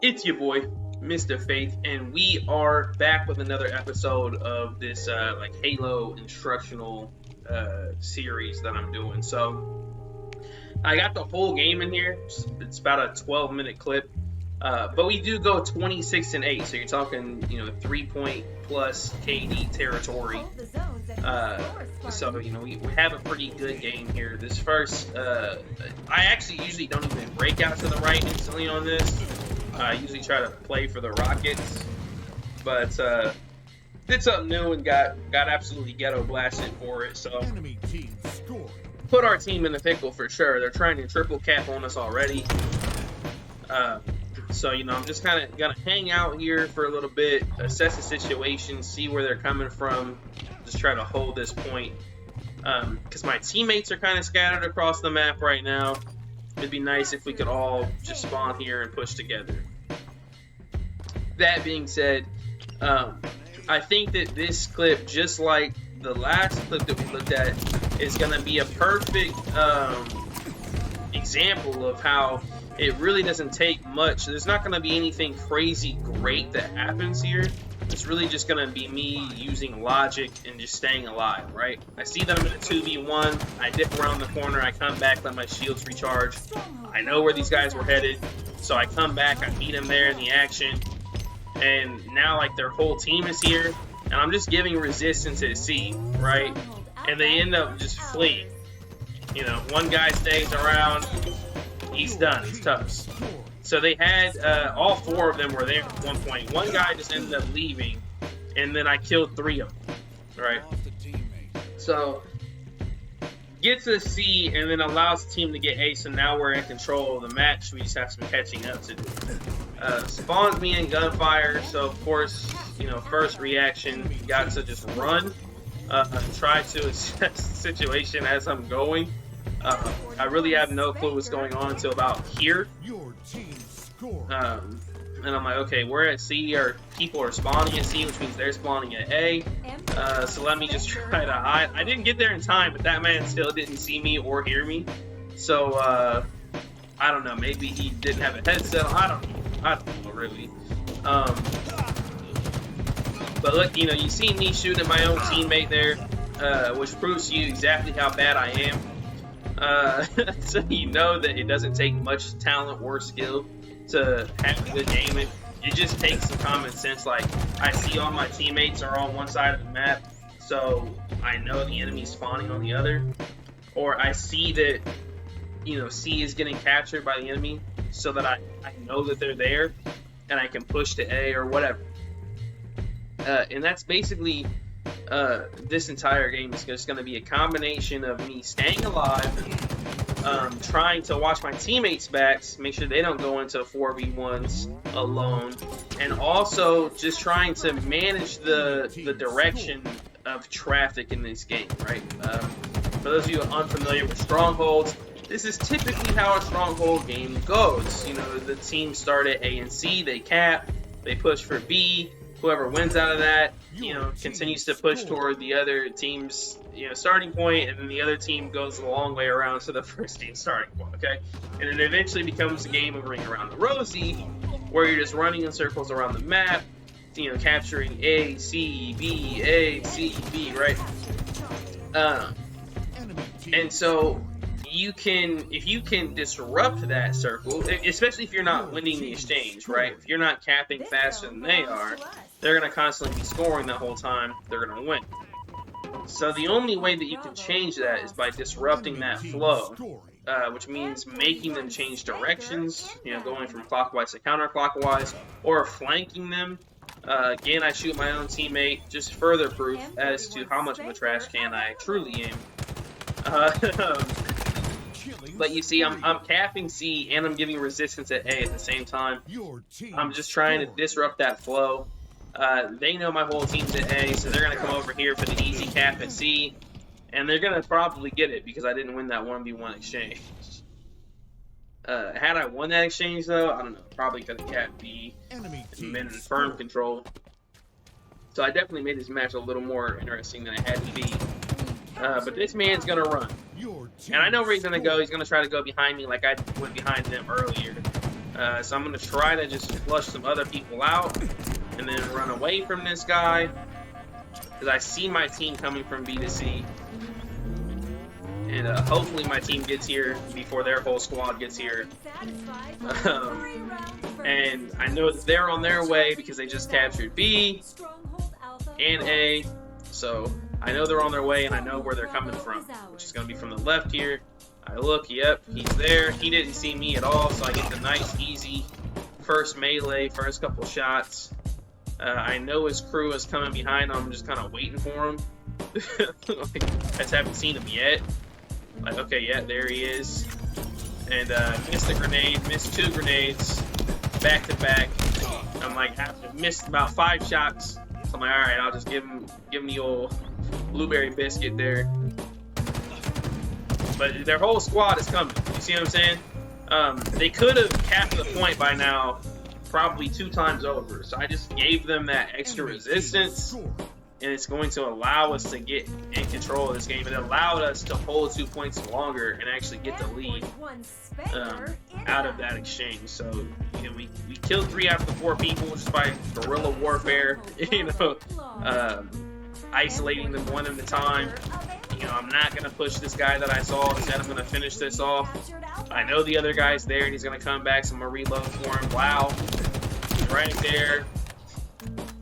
It's your boy, Mr. Faith, and we are back with another episode of this like Halo instructional series that I'm doing. So I got the whole game in here. It's about a 12-minute clip, but we do go 26-8. So you're talking, 3-point plus KD territory. So we have a pretty good game here. This first, I actually usually don't even break out to the right instantly on this. I usually try to play for the Rockets, but did something new and got absolutely ghetto blasted for it. So put our team in the pickle for sure. They're trying to triple cap on us already. So I'm just kind of gonna hang out here for a little bit, assess the situation, see where they're coming from, just try to hold this point. Because my teammates are kind of scattered across the map right now. It'd be nice if we could all just spawn here and push together. That being said, I think that this clip, just like the last clip that we looked at, is going to be a perfect example of how it really doesn't take much. There's not going to be anything crazy great that happens here. It's really just going to be me using logic and just staying alive, right? I see that I'm in a 2v1. I dip around the corner. I come back, let my shields recharge. I know where these guys were headed. So I come back. I meet them there in the action. And now, like, their whole team is here. And I'm just giving resistance at C, right? And they end up just fleeing. One guy stays around. He's done. He's toast. So they had, all four of them were there at one point. One guy just ended up leaving, and then I killed 3 of them, right? So, gets a C, and then allows the team to get A, so now we're in control of the match. We just have some catching up to do. Spawns me in gunfire, so of course, first reaction, got to just run. Try to assess the situation as I'm going. I really have no clue what's going on until about here. And I'm like, okay, we're at C, or people are spawning at C, which means they're spawning at A. So let me just try to hide. I didn't get there in time, but that man still didn't see me or hear me. So, I don't know, maybe he didn't have a headset. I don't know really. But look, you see me shooting at my own teammate there, which proves to you exactly how bad I am. So you know that it doesn't take much talent or skill to have a good game. It just takes some common sense. Like, I see all my teammates are on one side of the map, so I know the enemy's spawning on the other. Or I see that, C is getting captured by the enemy, so that I know that they're there, and I can push to A or whatever. And that's basically this entire game is just going to be a combination of me staying alive, trying to watch my teammates' backs, make sure they don't go into 4v1s alone, and also just trying to manage the direction of traffic in this game, right? For those of you unfamiliar with strongholds, this is typically how a stronghold game goes. The teams start at A and C, they cap, they push for B. Whoever wins out of that, continues to push toward the other team's, starting point, and then the other team goes a long way around to the first team's starting point, okay? And it eventually becomes a game of Ring Around the Rosie, where you're just running in circles around the map, capturing A, C, B, A, C, B, right? And so if you can disrupt that circle, especially if you're not winning the exchange, right? If you're not capping faster than they are, they're going to constantly be scoring the whole time. They're going to win. So the only way that you can change that is by disrupting that flow, which means making them change directions, going from clockwise to counterclockwise, or flanking them. Again, I shoot my own teammate, just further proof as to how much of a trash can I truly am. But you see, I'm capping C and I'm giving resistance at A at the same time. I'm just trying to disrupt that flow. They know my whole team's at A, so they're going to come over here for the easy cap at C. And they're going to probably get it because I didn't win that 1v1 exchange. Had I won that exchange, though, I don't know. Probably could have capped B and been in firm control. So I definitely made this match a little more interesting than it had to be. But this man's going to run. And I know where he's going to go. He's going to try to go behind me like I went behind them earlier. So I'm going to try to just flush some other people out and then run away from this guy, because I see my team coming from B to C. And hopefully my team gets here before their whole squad gets here. And I know that they're on their way because they just captured B and A. So I know they're on their way, and I know where they're coming from, which is going to be from the left here. I look, yep, he's there. He didn't see me at all, so I get the nice, easy first melee, first couple shots. I know his crew is coming behind him. I'm just kind of waiting for him. Like, I just haven't seen him yet. Like, okay, yeah, there he is. And missed a grenade, missed 2 grenades, back to back. I'm like, after missed about 5 shots. So I'm like, all right, I'll just give him the old blueberry biscuit there. But their whole squad is coming. You see what I'm saying? They could have capped the point by now, probably 2 times over. So I just gave them that extra resistance, and it's going to allow us to get in control of this game. It allowed us to hold 2 points longer and actually get the lead out of that exchange. So, you know, we killed 3 out of the 4 people just by guerrilla warfare. You know, isolating them one at a time. You know, I'm not going to push this guy that I saw. Instead, I'm going to finish this off. I know the other guy's there, and he's going to come back, so I'm going to reload for him. Wow. Right there.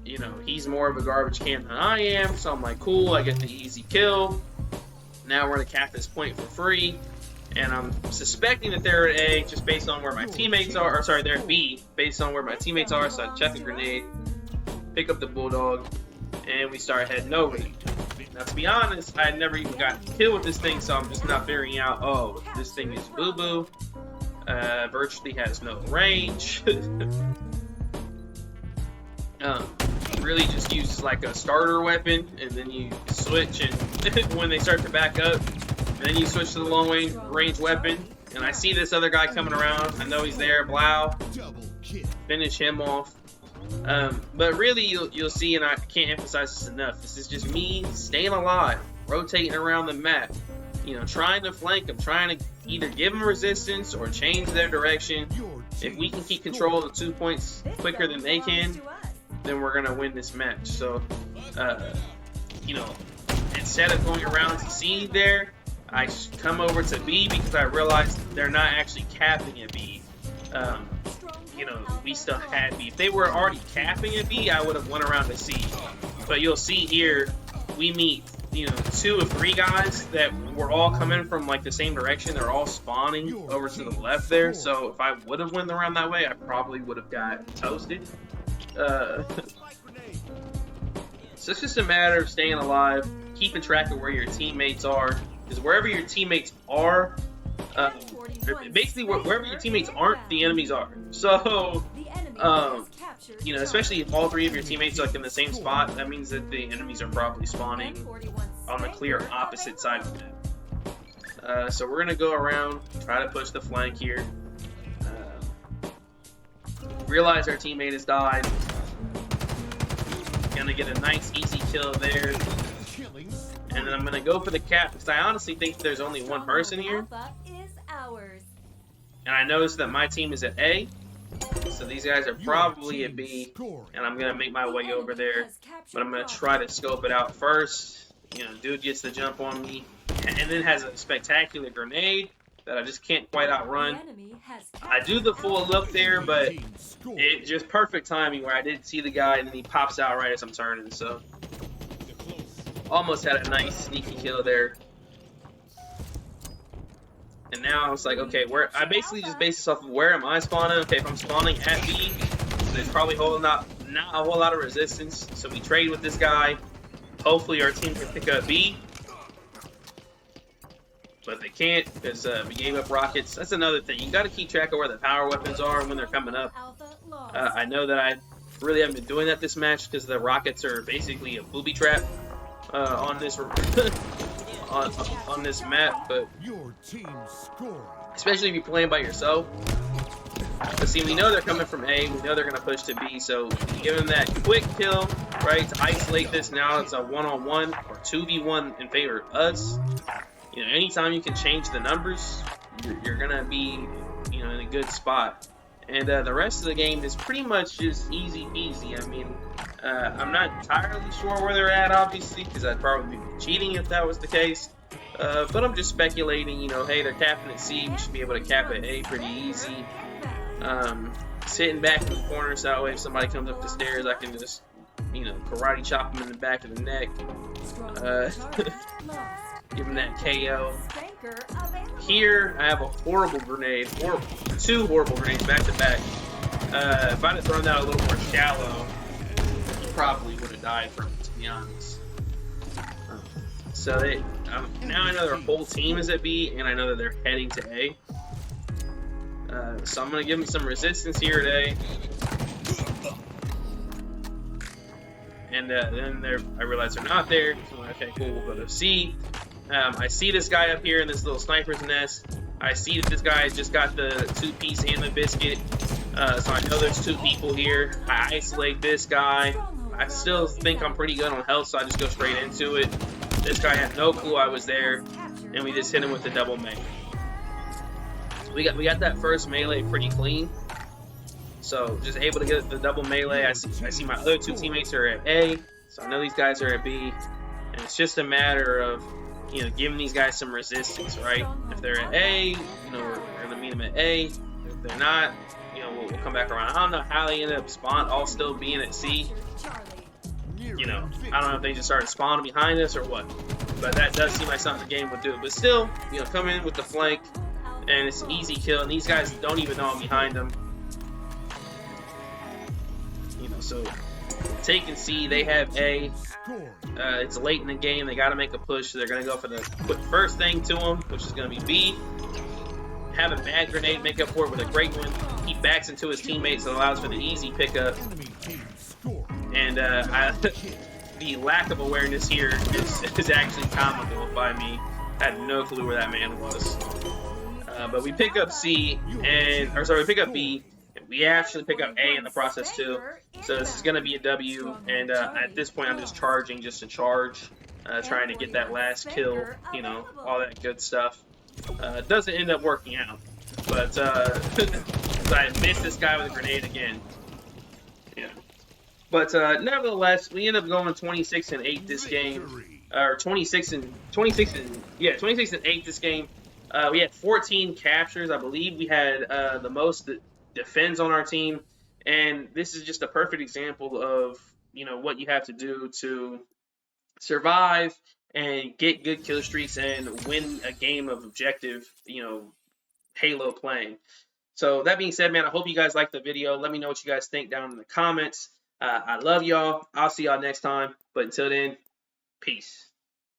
You know, he's more of a garbage can than I am, so I'm like, cool, I get the easy kill. Now we're going to cap this point for free. And I'm suspecting that they're at A just based on where my teammates are. Or, sorry, they're at B based on where my teammates are. So I chuck a grenade, pick up the bulldog, and we start heading over. Now, to be honest, I had never even got killed with this thing, so I'm just not figuring out, oh, this thing is boo-boo. Virtually has no range. Really just uses like a starter weapon, and then you switch, and when they start to back up, and then you switch to the long range weapon. And I see this other guy coming around. I know he's there. Blau. Finish him off. But really, you'll see, and I can't emphasize this enough, this is just me staying alive, rotating around the map, you know, trying to flank them, trying to either give them resistance or change their direction. If we can keep control of the 2 points quicker than they can, then we're gonna win this match. So, you know, instead of going around to C there, I come over to B because I realized they're not actually capping at B. You know, we still had B. If they were already capping at B, I would have went around to C. But you'll see here, we meet, you know, 2 of 3 guys that were all coming from like the same direction. They're all spawning over to the left there. So if I would have went around that way, I probably would have got toasted. So it's just a matter of staying alive, keeping track of where your teammates are, because wherever your teammates are, basically wherever your teammates aren't, the enemies are. So, you know, especially if all 3 of your teammates are like in the same spot, that means that the enemies are probably spawning on the clear opposite side of the map. So we're gonna go around, try to push the flank here. Realize our teammate has died. Gonna get a nice easy kill there. And then I'm gonna go for the cap because I honestly think there's only 1 person here. And I noticed that my team is at A. So these guys are probably at B. And I'm gonna make my way over there. But I'm gonna try to scope it out first. You know, dude gets the jump on me. And then has a spectacular grenade that I just can't quite outrun. I do the full look there, but it just perfect timing where I didn't see the guy and then he pops out right as I'm turning. So almost had a nice sneaky kill there. And now I was like, okay, where I basically just based this off of where am I spawning? Okay, if I'm spawning at B, there's probably not a whole lot of resistance. So we trade with this guy. Hopefully our team can pick up B. But they can't because we gave up rockets. That's another thing. You got to keep track of where the power weapons are when they're coming up. I know that I really haven't been doing that this match because the rockets are basically a booby trap on this on this map. But especially if you're playing by yourself. But see, we know they're coming from A. We know they're going to push to B. So give them that quick kill, right, to isolate this. Now it's a 1-on-1 or 2v1 in favor of us. You know, anytime you can change the numbers, you're gonna be, you know, in a good spot. And the rest of the game is pretty much just easy peasy. I mean, I'm not entirely sure where they're at, obviously, because I'd probably be cheating if that was the case. But I'm just speculating, you know, hey, they're capping at C, we should be able to cap at A pretty easy. Sitting back in the corner, so that way if somebody comes up the stairs, I can just, you know, karate chop them in the back of the neck. Give him that KO. Here, I have a horrible grenade, two horrible grenades back to back. If I'd have thrown that a little more shallow, he probably would have died from it, to be honest. So now I know their whole team is at B, and I know that they're heading to A. So I'm going to give them some resistance here at A. And then I realize they're not there. So I'm like, okay, cool, we'll go to C. I see this guy up here in this little sniper's nest. I see that this guy just got the 2-piece and the biscuit. So I know there's 2 people here. I isolate this guy. I still think I'm pretty good on health, so I just go straight into it. This guy had no clue I was there, and we just hit him with the double melee. We got that first melee pretty clean. So just able to get the double melee. I see my other 2 teammates are at A, so I know these guys are at B, and it's just a matter of, you know, giving these guys some resistance, right? If they're at A, you know, we're gonna meet them at A. If they're not, you know, we'll come back around. I don't know how they ended up all still being at C. You know, I don't know if they just started spawning behind us or what, but that does seem like something the game would do. But still, you know, come in with the flank, and it's an easy kill, and these guys don't even know I'm behind them. You know, so taking C, they have A. It's late in the game, they got to make a push, so they're going to go for the first thing to them, which is going to be B. Have a bad grenade, make up for it with a great one. He backs into his teammates, so it allows for the easy pickup. And the lack of awareness here is actually comical by me. I had no clue where that man was. But we pick up C, we pick up B. We actually pick up A in the process too, so this is going to be a W, and at this point I'm just charging just to charge, trying to get that last kill, you know, all that good stuff. It doesn't end up working out, but I missed this guy with a grenade again. Yeah. But nevertheless, we end up going 26-8 this game, or 26-8 this game. We had 14 captures. I believe we had the most defends on our team, and this is just a perfect example of, you know, what you have to do to survive and get good kill streaks and win a game of objective, you know, Halo playing. So that being said, man, I hope you guys liked the video. Let me know what you guys think down in the comments. I love y'all. I'll see y'all next time, but until then, peace.